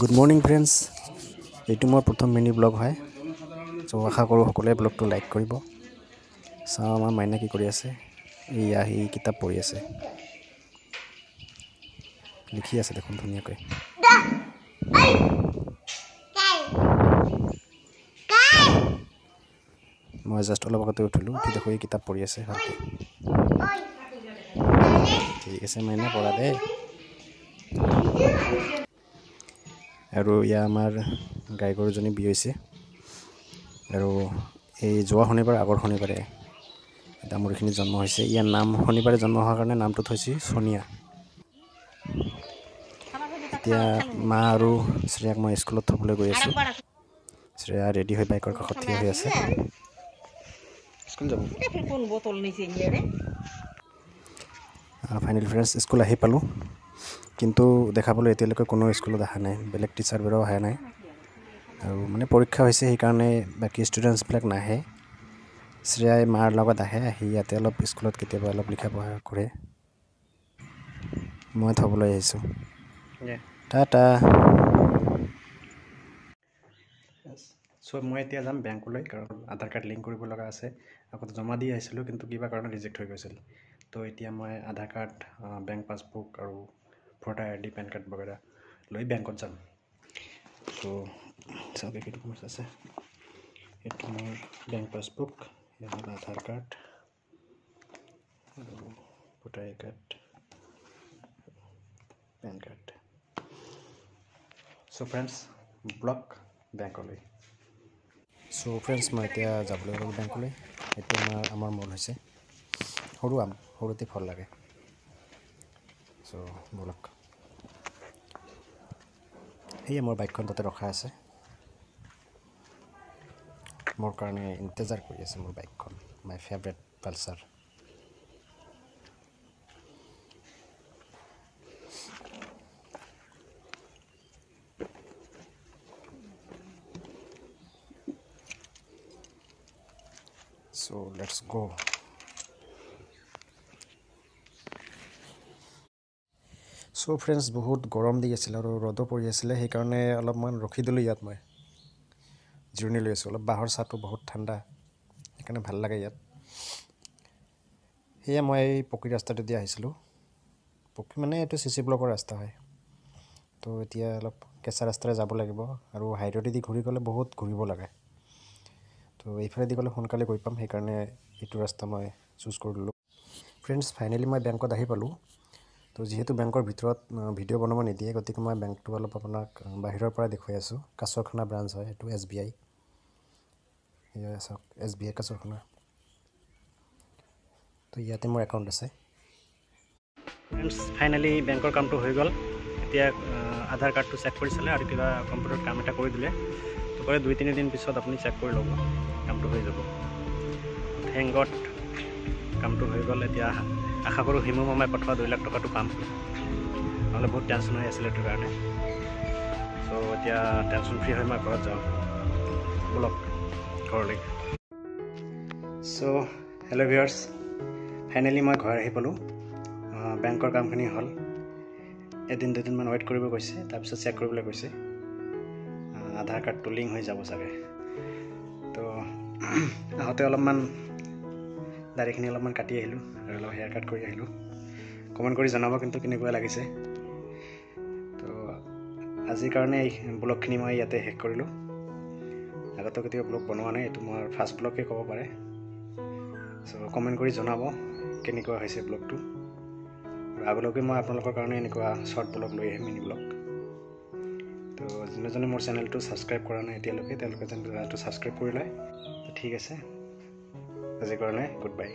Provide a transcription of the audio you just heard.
Good morning friends, এইটো মোৰ প্ৰথম মিনি ব্লগ হয়। চ' আশা কৰোঁ সকলোৱে ব্লগটো লাইক কৰিব। চাওঁ আমাৰ মাইনা কি কৰি আছে। এয়া সি কিতাপ পঢ়ি আছে, লিখি আছে দেখোন ধুনীয়াকৈ। মই জাষ্ট অলপ আগতে উঠিলোঁ, উঠি দেখোঁ এই কিতাপ পঢ়ি আছে ভালকৈ। ঠিক আছে মাইনা, পঢ়া দে। আৰু এয়া আমাৰ গাই গৰুজনী বিয়ৈছে। আৰু এই যোৱা শনিবাৰ আগৰ শনিবাৰে এটা মুৰ্গীখিনি জন্ম হৈছে। ইয়াৰ নাম শনিবাৰে জন্ম হোৱাৰ কাৰণে নামটো থৈছে সোনিয়া। এতিয়া মা আৰু শ্ৰেয়াক মই স্কুলত থ'বলৈ গৈ আছোঁ। শ্ৰেয়া ৰেডি হৈ বাইকৰ কাষত থিয় হৈ আছে। স্কুল যাব। ফাইনেল ফ্ৰেণ্ডছ, স্কুল আহি পালোঁ, কিন্তু দেখাবলৈ এতিয়ালৈকে কোনো স্কুলত অহা নাই। বেলেগ টিচাৰবোৰেও অহা নাই। আৰু মানে পৰীক্ষা হৈছে, সেইকাৰণে বাকী ষ্টুডেণ্টছবিলাক নাহে। শ্ৰেয়াই মাৰ লগত আহে, আহি ইয়াতে অলপ স্কুলত কেতিয়াবা অলপ লিখা পঢ়া কৰে। মই থ'বলৈ আহিছোঁ। টাটা। চ' মই এতিয়া যাম বেংকলৈ, কাৰণ আধাৰ কাৰ্ড লিংক কৰিব লগা আছে। আগতে জমা দি আহিছিলোঁ, কিন্তু কিবা কাৰণত ৰিজেক্ট হৈ গৈছিল। তো এতিয়া মই আধাৰ কাৰ্ড, বেংক পাছবুক আৰু ভোটাৰ আই ডি, পেন কাৰ্ড বগেৰা লৈ বেংকত যাম। চ' চাওক কি ডকুমেণ্টছ আছে। এইটো মোৰ বেংক পাছবুক, মোৰ আধাৰ কাৰ্ড আৰু ভোটাৰ আই কাৰ্ড, পেন কাৰ্ড। চ' ফ্ৰেণ্ডছ, ব্লক বেংকলৈ। চ' ফ্ৰেণ্ডছ, মই এতিয়া যাবলৈ গ'লোঁ বেংকলৈ। এইটো আমাৰ মল হৈছে। সৰু আম, সৰুতে ফল লাগে। চ' ব'লক। সেয়ে মোৰ বাইকখন তাতে ৰখা আছে। মোৰ কাৰণে ইন্তজাৰ কৰি আছে মোৰ বাইকখন, my favourite Pulsar. So' let's go. So' friends, বহুত গৰম দি আছিল আৰু ৰ'দো পৰি আছিলে, সেইকাৰণে অলপমান ৰখি দিলোঁ ইয়াত। মই জিৰণি লৈ আছোঁ। অলপ বাঁহৰ ছাঁটো বহুত ঠাণ্ডা, সেইকাৰণে ভাল লাগে ইয়াত। সেয়ে মই এই পকী ৰাস্তাটো দি আহিছিলোঁ। পকী মানে এইটো CC ব্লকৰ ৰাস্তা হয়। তো এতিয়া অলপ কেঁচা ৰাস্তাৰে যাব লাগিব, আৰু হাইৱেদি ঘূৰি গ'লে বহুত ঘূৰিব লাগে। তো এইফালেদি গ'লে সোনকালে গৈ পাম, সেইকাৰণে এইটো ৰাস্তা মই চুজ কৰিলোঁ। ফ্ৰেণ্ডছ, ফাইনেলি মই বেংকত আহি পালোঁ। তো যিহেতু বেংকৰ ভিতৰত ভিডিঅ' বনাব নিদিয়ে, গতিকে মই বেংকটো অলপ আপোনাক বাহিৰৰ পৰা দেখুৱাই আছোঁ। কাছৰখানা ব্ৰাঞ্চ হয় এইটো, SBI। এয়া চাওক, SBI কাছৰখানা। তো ইয়াতে মোৰ একাউণ্ট আছে। ফ্ৰেণ্ডছ, ফাইনেলি বেংকৰ কামটো হৈ গ'ল। এতিয়া আধাৰ কাৰ্ডটো চেক কৰি চালে আৰু কিবা কম্পিউটাৰত কাম এটা কৰি দিলে। তো কয় 2-3 দিন পিছত আপুনি চেক কৰি ল'ব, কামটো হৈ যাব। থেংক গড, কামটো হৈ গ'ল। এতিয়া আশা কৰোঁ হিমু মামাই পঠোৱা 2 লাখ টকাটো পাম, নহ'লে বহুত টেনশ্যন হৈ আছিলে এইটোৰ কাৰণে। চ' এতিয়া টেনশ্যন ফ্ৰী হৈ মই ঘৰত যাওঁ। ব'লক ঘৰলৈ। চ' হেল্ল' ভিউৱাৰ্ছ, ফাইনেলি মই ঘৰ আহি পালোঁ। বেংকৰ কামখিনি হ'ল। 1-2 দিনমান ৱেইট কৰিব কৈছে, তাৰপিছত চেক কৰিবলৈ কৈছে। আধাৰ কাৰ্ডটো লিংক হৈ যাব চাগে। তো আহোঁতে অলপমান দাড়িখিনি অলপমান কাটি আহিলোঁ আৰু অলপ হেয়াৰ কাট কৰি আহিলোঁ। কমেণ্ট কৰি জনাব কিন্তু কেনেকুৱা লাগিছে। তো আজিৰ কাৰণে এই ব্লগখিনি মই ইয়াতে শেষ কৰিলোঁ। আগতে কেতিয়াবা ব্লগ বনোৱা নাই, এইটো মোৰ ফাৰ্ষ্ট ব্লগেই ক'ব পাৰে। চ' কমেণ্ট কৰি জনাব কেনেকুৱা হৈছে ব্লগটো। আৰু আগলৈকে মই আপোনালোকৰ কাৰণে এনেকুৱা শ্বৰ্ট ব্লগ লৈ আহিম, মিনি ব্লগ। তো যোনে মোৰ চেনেলটো ছাবস্ক্ৰাইব কৰা নাই এতিয়ালৈকে, তেওঁলোকে চেনেলটো ছাবস্ক্ৰাইব কৰি লয়। তো ঠিক আছে, আজিৰ কাৰণে গুড বাই।